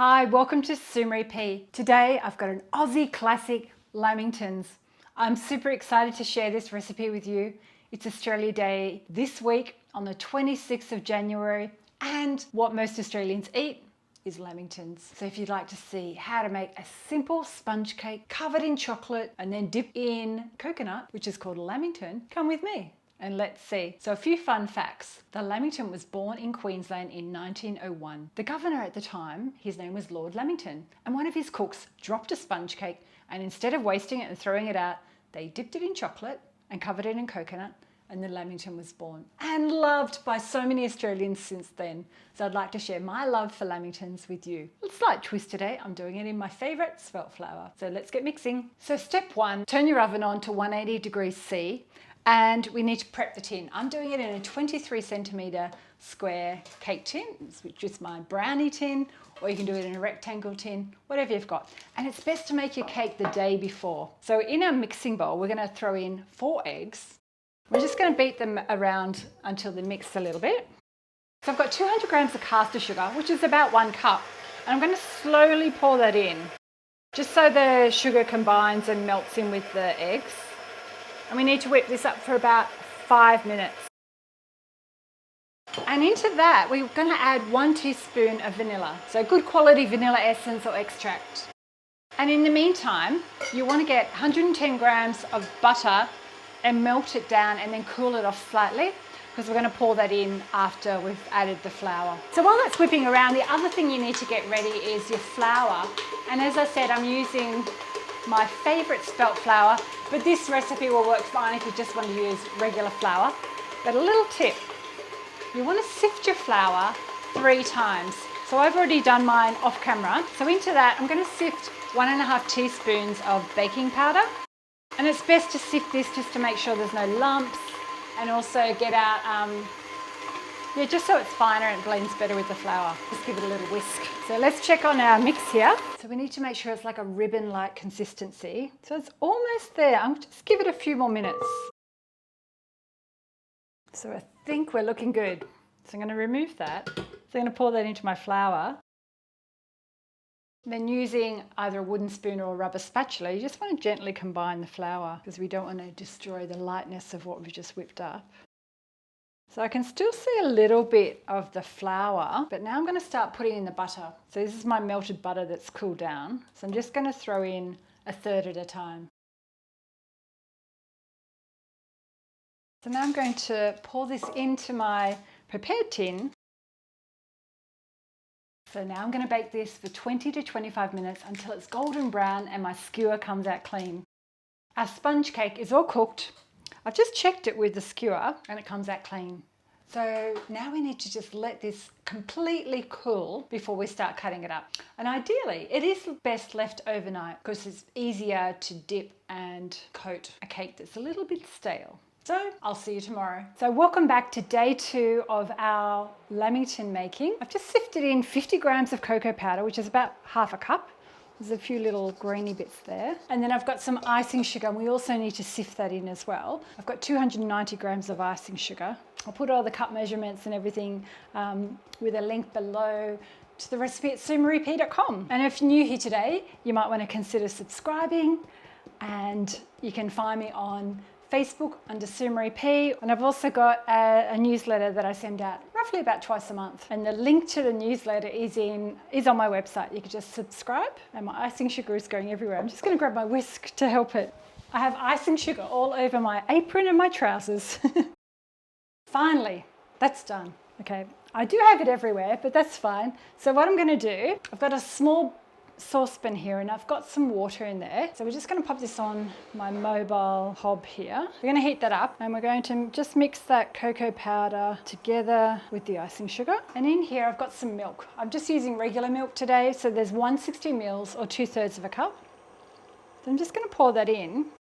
Hi, welcome to Sumery P. Today I've got an Aussie classic, Lamingtons. I'm super excited to share this recipe with you. It's Australia Day this week on the 26th of January, and what most Australians eat is Lamingtons. So if you'd like to see how to make a simple sponge cake covered in chocolate and then dipped in coconut, which is called a Lamington, come with me. And let's see. So a few fun facts. The Lamington was born in Queensland in 1901. The governor at the time, his name was Lord Lamington, and one of his cooks dropped a sponge cake, and instead of wasting it and throwing it out, they dipped it in chocolate and covered it in coconut, and the Lamington was born and loved by so many Australians since then. So I'd like to share my love for Lamingtons with you. A slight twist today, I'm doing it in my favourite spelt flour. So let's get mixing. So step one, turn your oven on to 180 degrees C. And we need to prep the tin. I'm doing it in a 23 centimetre square cake tin, which is my brownie tin, or you can do it in a rectangle tin, whatever you've got. And it's best to make your cake the day before. So in our mixing bowl, we're going to throw in 4 eggs. We're just going to beat them around until they mix a little bit. So I've got 200 grams of caster sugar, which is about 1 cup. And I'm going to slowly pour that in, just so the sugar combines and melts in with the eggs. And we need to whip this up for about 5 minutes. And into that, we're going to add 1 teaspoon of vanilla. So good quality vanilla essence or extract. And in the meantime, you want to get 110 grams of butter and melt it down and then cool it off slightly, because we're going to pour that in after we've added the flour. So while that's whipping around, the other thing you need to get ready is your flour. And as I said, I'm using my favourite spelt flour, but this recipe will work fine if you just want to use regular flour. But a little tip, you want to sift your flour 3 times. So I've already done mine off camera. So into that, I'm going to sift 1.5 teaspoons of baking powder. And it's best to sift this just to make sure there's no lumps, and also get out, just so it's finer and it blends better with the flour. Just give it a little whisk. So let's check on our mix here. So we need to make sure it's like a ribbon-like consistency. So it's almost there. I'll just give it a few more minutes. So I think we're looking good. So I'm going to remove that. So I'm going to pour that into my flour. Then using either a wooden spoon or a rubber spatula, you just want to gently combine the flour, because we don't want to destroy the lightness of what we've just whipped up. So I can still see a little bit of the flour, but now I'm going to start putting in the butter. So this is my melted butter that's cooled down. So I'm just going to throw in 1/3 at a time. So now I'm going to pour this into my prepared tin. So now I'm going to bake this for 20 to 25 minutes until it's golden brown and my skewer comes out clean. Our sponge cake is all cooked. I've just checked it with the skewer and it comes out clean. So now we need to just let this completely cool before we start cutting it up. And ideally, it is best left overnight because it's easier to dip and coat a cake that's a little bit stale. So I'll see you tomorrow. So welcome back to day 2 of our Lamington making. I've just sifted in 50 grams of cocoa powder, which is about 1/2 cup. There's a few little greeny bits there. And then I've got some icing sugar, and we also need to sift that in as well. I've got 290 grams of icing sugar. I'll put all the cup measurements and everything with a link below to the recipe at sumeryp.com. And if you're new here today, you might want to consider subscribing, and you can find me on Facebook under Sumery P, and I've also got a newsletter that I send out roughly about twice a month, and the link to the newsletter is on my website. You can just subscribe, and my icing sugar is going everywhere. I'm just going to grab my whisk to help it. I have icing sugar all over my apron and my trousers. Finally, that's done. Okay, I do have it everywhere, but that's fine. So what I'm going to do, I've got a small saucepan here and I've got some water in there. So we're just going to pop this on my mobile hob here. We're going to heat that up and we're going to just mix that cocoa powder together with the icing sugar. And in here I've got some milk. I'm just using regular milk today, so there's 160 mils or 2/3 of a cup. So I'm just going to pour that in,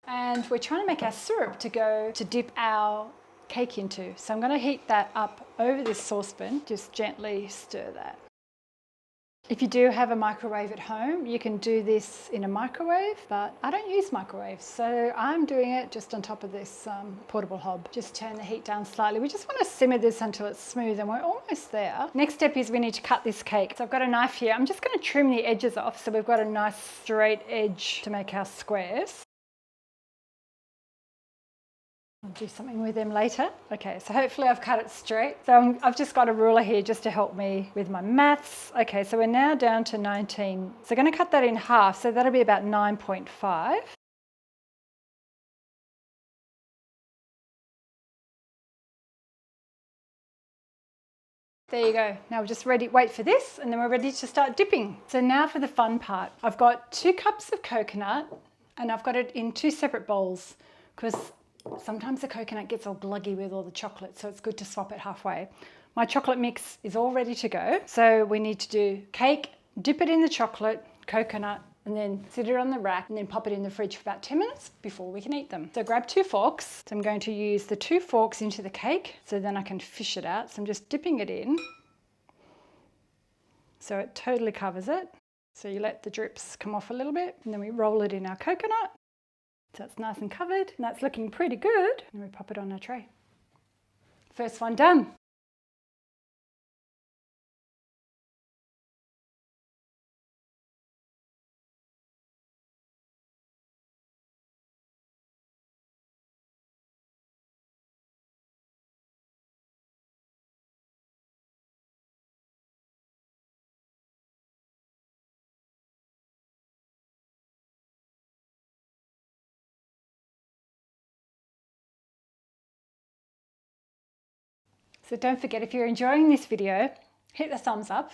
and we're trying to make our syrup to dip our cake into. So I'm going to heat that up over this saucepan. Just gently stir that. If you do have a microwave at home, you can do this in a microwave, but I don't use microwaves, so I'm doing it just on top of this portable hob. Just turn the heat down slightly. We just want to simmer this until it's smooth, and we're almost there. Next step is we need to cut this cake. So I've got a knife here. I'm just going to trim the edges off so we've got a nice straight edge to make our squares. I'll do something with them later. Okay, so hopefully I've cut it straight. So I've just got a ruler here just to help me with my maths. Okay, so we're now down to 19. So I'm going to cut that in half, so that'll be about 9.5. There you go. Now we're just ready, wait for this, and then we're ready to start dipping. So now for the fun part. I've got 2 cups of coconut, and I've got it in 2 separate bowls, because sometimes the coconut gets all gluggy with all the chocolate, so it's good to swap it halfway. My chocolate mix is all ready to go. So we need to do cake, dip it in the chocolate, coconut, and then sit it on the rack and then pop it in the fridge for about 10 minutes before we can eat them. So grab 2 forks. So I'm going to use the 2 forks into the cake so then I can fish it out. So I'm just dipping it in so it totally covers it. So you let the drips come off a little bit, and then we roll it in our coconut. So it's nice and covered, and that's looking pretty good. And we pop it on our tray. First one done. So don't forget, if you're enjoying this video, hit the thumbs up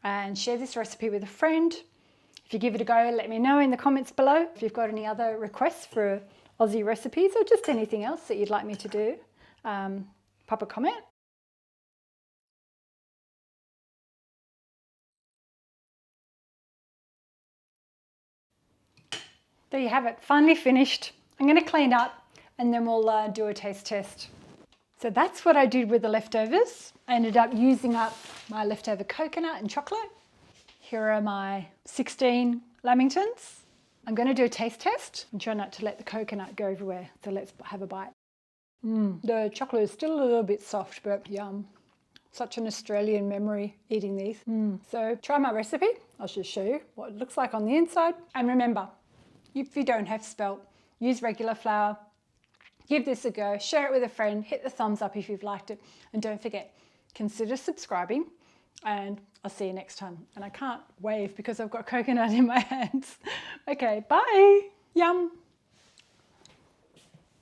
and share this recipe with a friend. If you give it a go, let me know in the comments below. If you've got any other requests for Aussie recipes or just anything else that you'd like me to do, pop a comment. There you have it, finally finished. I'm going to clean up and then we'll do a taste test. So that's what I did with the leftovers. I ended up using up my leftover coconut and chocolate. Here are my 16 Lamingtons. I'm going to do a taste test and try not to let the coconut go everywhere. So let's have a bite. The chocolate is still a little bit soft, but yum. Such an Australian memory eating these. So try my recipe. I'll just show you what it looks like on the inside. And remember, if you don't have Spelt, use regular flour. Give this a go, share it with a friend, hit the thumbs up if you've liked it, and don't forget, consider subscribing, and I'll see you next time. And I can't wave because I've got coconut in my hands. Okay, bye. Yum.